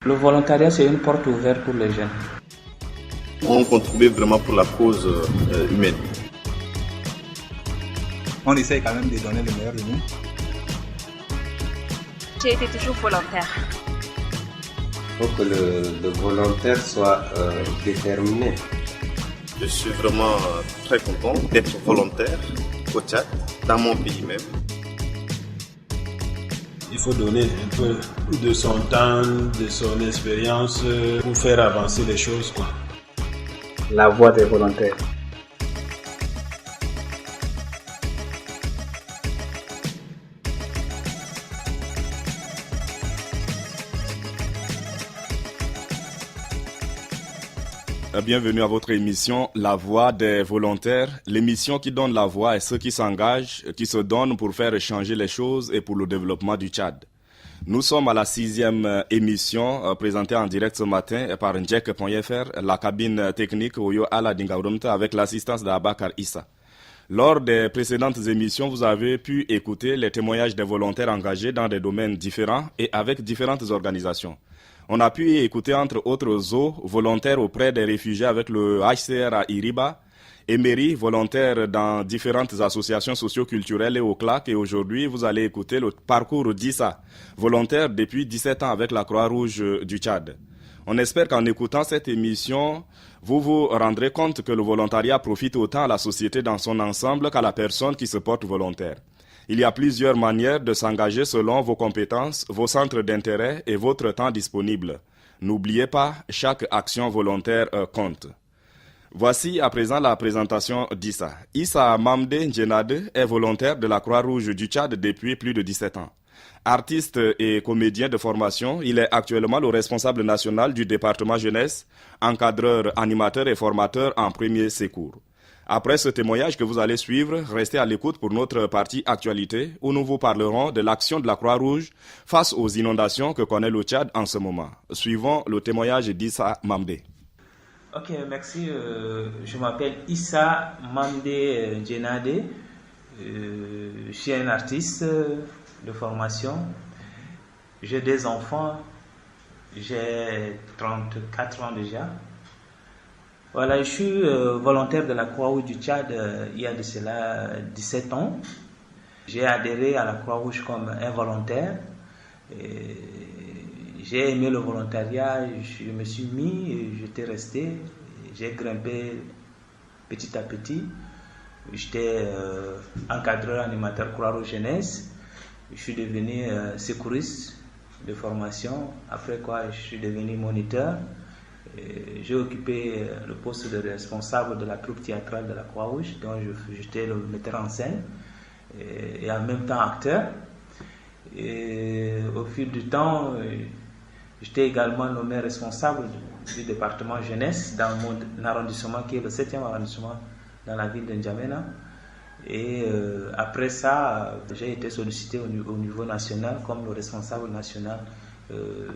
Le volontariat, c'est une porte ouverte pour les jeunes. On contribue vraiment pour la cause humaine. On essaye quand même de donner le meilleur de nous. J'ai été toujours volontaire. Il faut que le volontaire soit déterminé. Je suis vraiment très content d'être volontaire au Tchad, dans mon pays même. Il faut donner un peu de son temps, de son expérience pour faire avancer les choses, quoi. La voix des volontaires. Bienvenue à votre émission La Voix des volontaires, l'émission qui donne la voix à ceux qui s'engagent, qui se donnent pour faire changer les choses et pour le développement du Tchad. Nous sommes à la 6e émission présentée en direct ce matin par Njek.fr, la cabine technique Oyo Ala Dingaurumta avec l'assistance d'Abakar Issa. Lors des précédentes émissions, vous avez pu écouter les témoignages des volontaires engagés dans des domaines différents et avec différentes organisations. On a pu écouter entre autres Zo, volontaire auprès des réfugiés avec le HCR à Iriba, Emery, volontaire dans différentes associations socio-culturelles et au CLAC. Et aujourd'hui, vous allez écouter le parcours d'Issa, volontaire depuis 17 ans avec la Croix-Rouge du Tchad. On espère qu'en écoutant cette émission, vous vous rendrez compte que le volontariat profite autant à la société dans son ensemble qu'à la personne qui se porte volontaire. Il y a plusieurs manières de s'engager selon vos compétences, vos centres d'intérêt et votre temps disponible. N'oubliez pas, chaque action volontaire compte. Voici à présent la présentation d'Issa. Issa Mamde Njenade est volontaire de la Croix-Rouge du Tchad depuis plus de 17 ans. Artiste et comédien de formation, il est actuellement le responsable national du département jeunesse, encadreur, animateur et formateur en premier secours. Après ce témoignage que vous allez suivre, restez à l'écoute pour notre partie actualité où nous vous parlerons de l'action de la Croix-Rouge face aux inondations que connaît le Tchad en ce moment. Suivons le témoignage d'Issa Mamde. Ok, merci. Je m'appelle Issa Mamde Djenade. Je suis un artiste de formation. J'ai des enfants. J'ai 34 ans déjà. Voilà, je suis volontaire de la Croix-Rouge du Tchad il y a de cela 17 ans. J'ai adhéré à la Croix-Rouge comme un volontaire. J'ai aimé le volontariat, je me suis mis, j'étais resté, j'ai grimpé petit à petit. J'étais encadreur, animateur Croix-Rouge jeunesse. Je suis devenu secouriste de formation. Après quoi, je suis devenu moniteur. J'ai occupé le poste de responsable de la troupe théâtrale de la Croix-Rouge, dont j'étais le metteur en scène et en même temps acteur. Et au fil du temps, j'étais également nommé responsable du département jeunesse dans mon arrondissement qui est le 7e arrondissement dans la ville de N'Djamena. Et après ça, j'ai été sollicité au niveau national comme le responsable national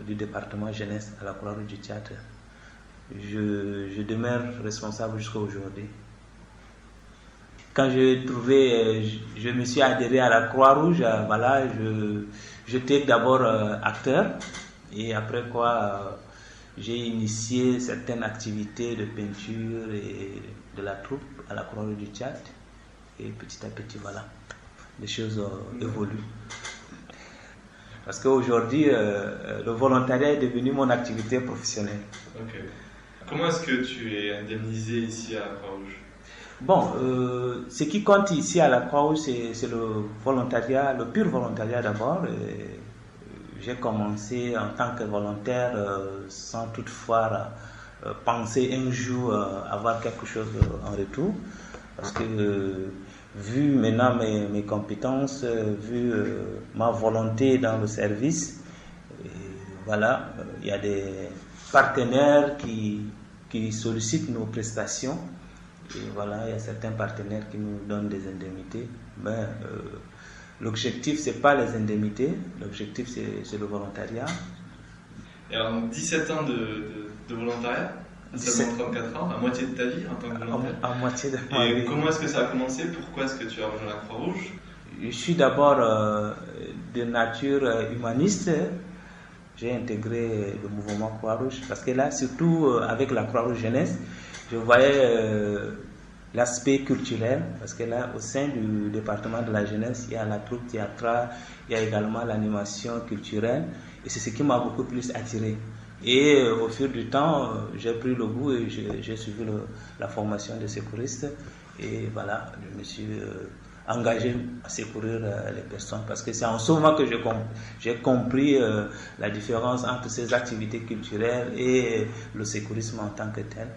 du département jeunesse à la Croix-Rouge du Tchad. Je demeure responsable jusqu'à aujourd'hui. Quand je me suis adhéré à la Croix-Rouge, voilà, j'étais d'abord acteur et après quoi j'ai initié certaines activités de peinture et de la troupe à la Croix-Rouge du Tchad et petit à petit voilà, les choses évoluent. Parce qu'aujourd'hui, le volontariat est devenu mon activité professionnelle. Okay. Comment est-ce que tu es indemnisé ici à la Croix-Rouge? Bon, ce qui compte ici à la Croix-Rouge, c'est le volontariat, le pur volontariat d'abord. J'ai commencé en tant que volontaire sans toutefois penser un jour avoir quelque chose en retour. Parce que vu maintenant mes compétences, vu ma volonté dans le service, voilà, il y a des partenaires qui sollicitent nos prestations. Et voilà, il y a certains partenaires qui nous donnent des indemnités. Mais l'objectif, ce n'est pas les indemnités, l'objectif, c'est le volontariat. Et alors, 17 ans de volontariat, seulement 34 ans, à moitié de ta vie en tant que volontaire. À moitié de ma vie. Et comment est-ce que ça a commencé? Pourquoi est-ce que tu as rejoint la Croix-Rouge? Je suis d'abord de nature humaniste. j'ai intégré le mouvement Croix-Rouge parce que là, surtout avec la Croix-Rouge jeunesse, je voyais l'aspect culturel parce que là, au sein du département de la jeunesse, il y a la troupe théâtrale, il y a également l'animation culturelle et c'est ce qui m'a beaucoup plus attiré. Et au fil du temps, j'ai pris le goût et j'ai suivi la formation de secouriste et voilà, je me suis engagé à secourir les personnes parce que c'est en ce moment que j'ai compris la différence entre ces activités culturelles et le secourisme en tant que tel.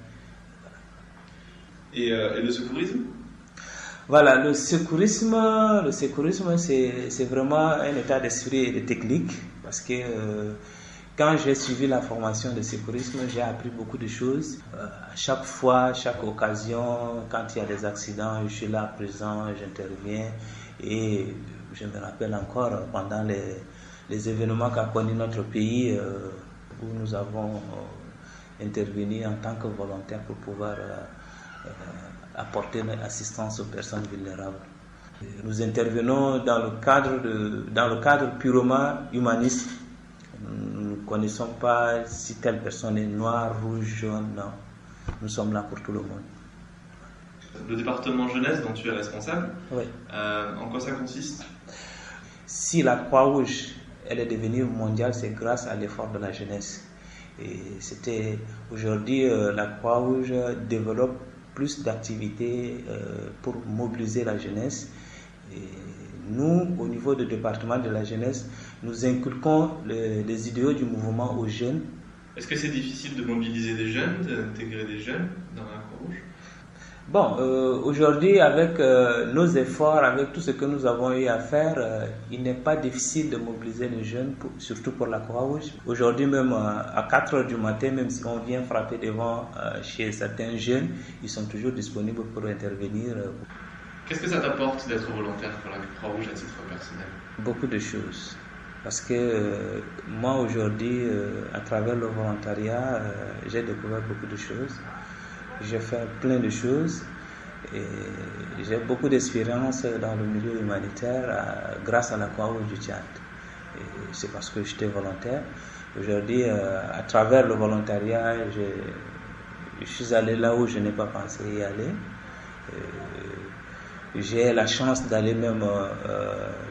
Et le secourisme? Voilà, le secourisme c'est vraiment un état d'esprit et de technique parce que quand j'ai suivi la formation de secourisme, j'ai appris beaucoup de choses. À chaque fois, chaque occasion, quand il y a des accidents, je suis là présent, j'interviens. Et je me rappelle encore pendant les événements qu'a connu notre pays, où nous avons intervenu en tant que volontaires pour pouvoir apporter une assistance aux personnes vulnérables. Nous intervenons dans le cadre purement humaniste. Nous ne connaissons pas si telle personne est noire, rouge, jaune, non. Nous sommes là pour tout le monde. Le département jeunesse dont tu es responsable, oui. En quoi ça consiste? Si la Croix-Rouge elle est devenue mondiale, c'est grâce à l'effort de la jeunesse. Et aujourd'hui, la Croix-Rouge développe plus d'activités pour mobiliser la jeunesse. Et nous, au niveau du département de la jeunesse, nous inculquons les idéaux du mouvement aux jeunes. Est-ce que c'est difficile de mobiliser des jeunes, d'intégrer des jeunes dans la Croix-Rouge? Bon, aujourd'hui, avec nos efforts, avec tout ce que nous avons eu à faire, il n'est pas difficile de mobiliser les jeunes, surtout pour la Croix-Rouge. Aujourd'hui, même à 4 h du matin, même si on vient frapper devant chez certains jeunes, ils sont toujours disponibles pour intervenir. Qu'est-ce que ça t'apporte d'être volontaire pour la Croix-Rouge à titre personnel? Beaucoup de choses. Parce que moi, aujourd'hui, à travers le volontariat, j'ai découvert beaucoup de choses. J'ai fait plein de choses et j'ai beaucoup d'expérience dans le milieu humanitaire grâce à la Croix-Rouge du Tchad. Et c'est parce que j'étais volontaire. Aujourd'hui, à travers le volontariat, je suis allé là où je n'ai pas pensé y aller. J'ai la chance d'aller même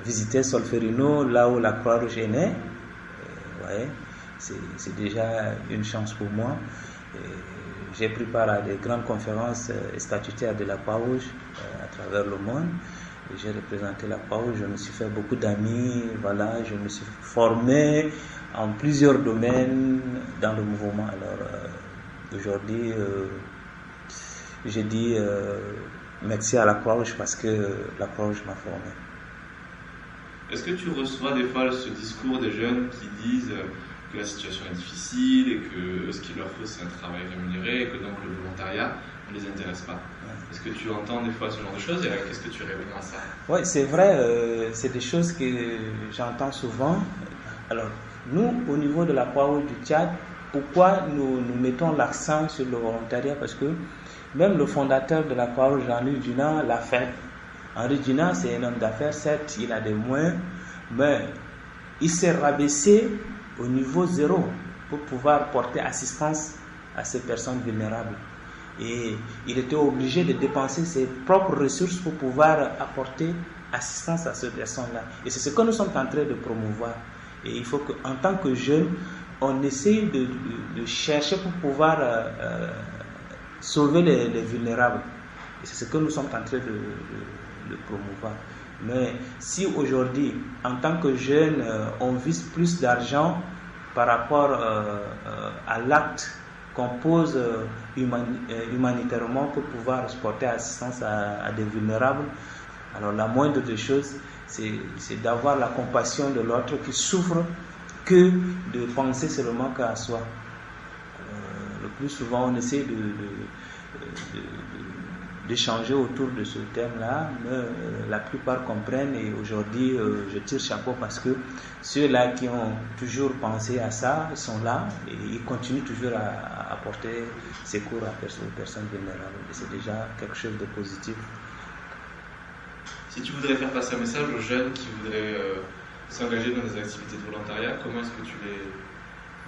visiter Solferino, là où la Croix-Rouge est née. Ouais, c'est déjà une chance pour moi. J'ai pris part à des grandes conférences statutaires de la Croix-Rouge à travers le monde. J'ai représenté la Croix-Rouge, je me suis fait beaucoup d'amis, voilà, je me suis formé en plusieurs domaines dans le mouvement. Alors aujourd'hui, je dis merci à la Croix-Rouge parce que la Croix-Rouge m'a formé. Est-ce que tu reçois des fois ce discours des jeunes qui disent que la situation est difficile et que ce qu'il leur faut c'est un travail rémunéré et que donc le volontariat ne les intéresse pas? Est-ce que tu entends des fois ce genre de choses et qu'est-ce que tu réponds à ça? Oui, c'est vrai, c'est des choses que j'entends souvent. Alors, nous, au niveau de la Croix-Rouge du Tchad, pourquoi nous mettons l'accent sur le volontariat? Parce que même le fondateur de la Croix-Rouge, Henri Dunant, l'a fait. Henri Dunant, c'est un homme d'affaires, certes, il a des moyens, mais il s'est rabaissé au niveau zéro pour pouvoir porter assistance à ces personnes vulnérables. Et il était obligé de dépenser ses propres ressources pour pouvoir apporter assistance à ces personnes-là. Et c'est ce que nous sommes en train de promouvoir. Et il faut qu'en tant que jeunes, on essaye de chercher pour pouvoir sauver les vulnérables. Et c'est ce que nous sommes en train de promouvoir. Mais si aujourd'hui, en tant que jeunes, on vise plus d'argent par rapport à l'acte qu'on pose humanitairement pour pouvoir porter assistance à des vulnérables, alors la moindre des choses, c'est d'avoir la compassion de l'autre qui souffre que de penser seulement qu'à soi. Le plus souvent, on essaie d'échanger autour de ce thème-là, mais la plupart comprennent et aujourd'hui je tire chapeau parce que ceux-là qui ont toujours pensé à ça sont là et ils continuent toujours à apporter secours aux personnes vulnérables et c'est déjà quelque chose de positif. Si tu voudrais faire passer un message aux jeunes qui voudraient s'engager dans des activités de volontariat, comment est-ce que tu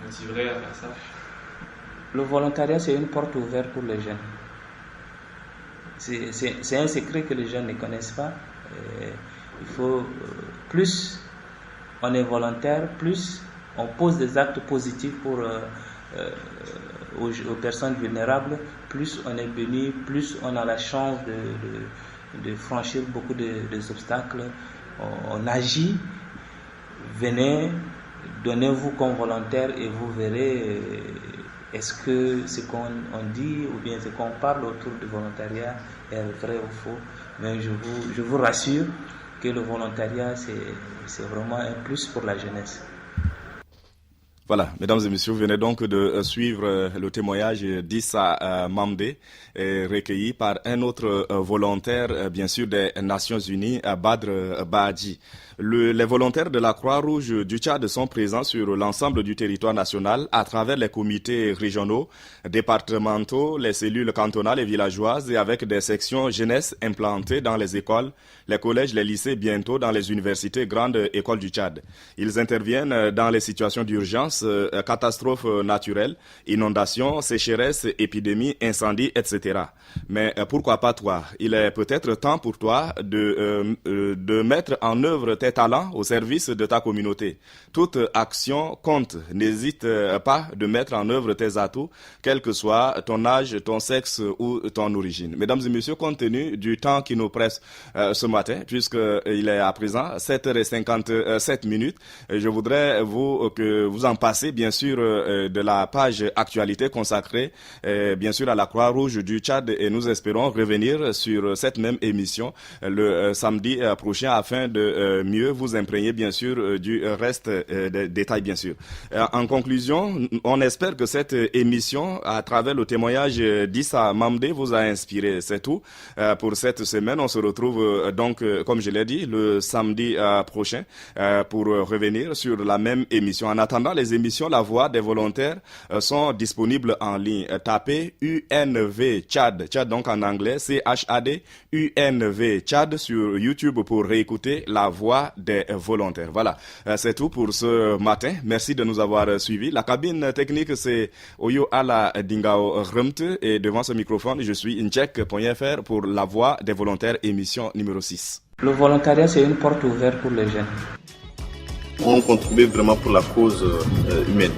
motiverait à faire ça? Le volontariat, c'est une porte ouverte pour les jeunes. C'est un secret que les jeunes ne connaissent pas. Il faut, plus on est volontaire, plus on pose des actes positifs pour aux personnes vulnérables, plus on est béni, plus on a la chance de franchir beaucoup d'obstacles. On agit. Venez, donnez-vous comme volontaire et vous verrez est-ce que ce qu'on dit ou bien ce qu'on parle autour du volontariat est vrai ou faux. Mais je vous rassure que le volontariat, c'est vraiment un plus pour la jeunesse. Voilà, mesdames et messieurs, vous venez donc de suivre le témoignage d'Issa Mamdé, recueilli par un autre volontaire, bien sûr, des Nations Unies, Badr Badji. Les volontaires de la Croix-Rouge du Tchad sont présents sur l'ensemble du territoire national à travers les comités régionaux, départementaux, les cellules cantonales et villageoises et avec des sections jeunesse implantées dans les écoles, les collèges, les lycées, bientôt dans les universités, grandes écoles du Tchad. Ils interviennent dans les situations d'urgence, catastrophes naturelles, inondations, sécheresses, épidémies, incendies, etc. Mais pourquoi pas toi? Il est peut-être temps pour toi de mettre en œuvre tes talents au service de ta communauté. Toute action compte. N'hésite pas de mettre en œuvre tes atouts, quel que soit ton âge, ton sexe ou ton origine. Mesdames et messieurs, compte tenu du temps qui nous presse ce matin, puisqu'il est à présent 7h57, je voudrais que vous en passez bien sûr de la page actualité consacrée bien sûr à la Croix-Rouge du Tchad et nous espérons revenir sur cette même émission le samedi prochain afin de mieux vous imprégner bien sûr du reste des détails bien sûr. En conclusion, on espère que cette émission à travers le témoignage d'Issa Mamdé vous a inspiré. C'est tout pour cette semaine. On se retrouve donc comme je l'ai dit le samedi prochain pour revenir sur la même émission. En attendant, les émissions La Voix des volontaires sont disponibles en ligne. Tapez UNV Tchad, Tchad donc en anglais, CHAD, UNV Tchad sur YouTube pour réécouter La Voix des volontaires. Voilà, c'est tout pour ce matin. Merci de nous avoir suivis. La cabine technique, c'est Oyo Ala Dingao Remte et devant ce microphone, je suis Incheck.fr pour La Voix des volontaires, émission numéro 6. Le volontariat, c'est une porte ouverte pour les jeunes. On contribue vraiment pour la cause humaine.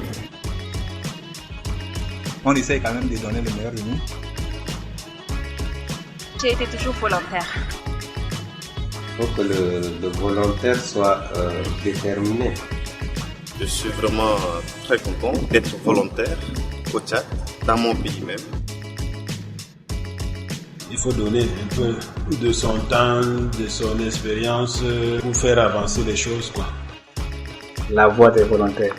On essaye quand même de donner le meilleur de nous. J'ai été toujours volontaire. Il faut que le volontaire soit déterminé. Je suis vraiment très content d'être volontaire au Tchad, dans mon pays même. Il faut donner un peu de son temps, de son expérience pour faire avancer les choses, quoi. La voix des volontaires.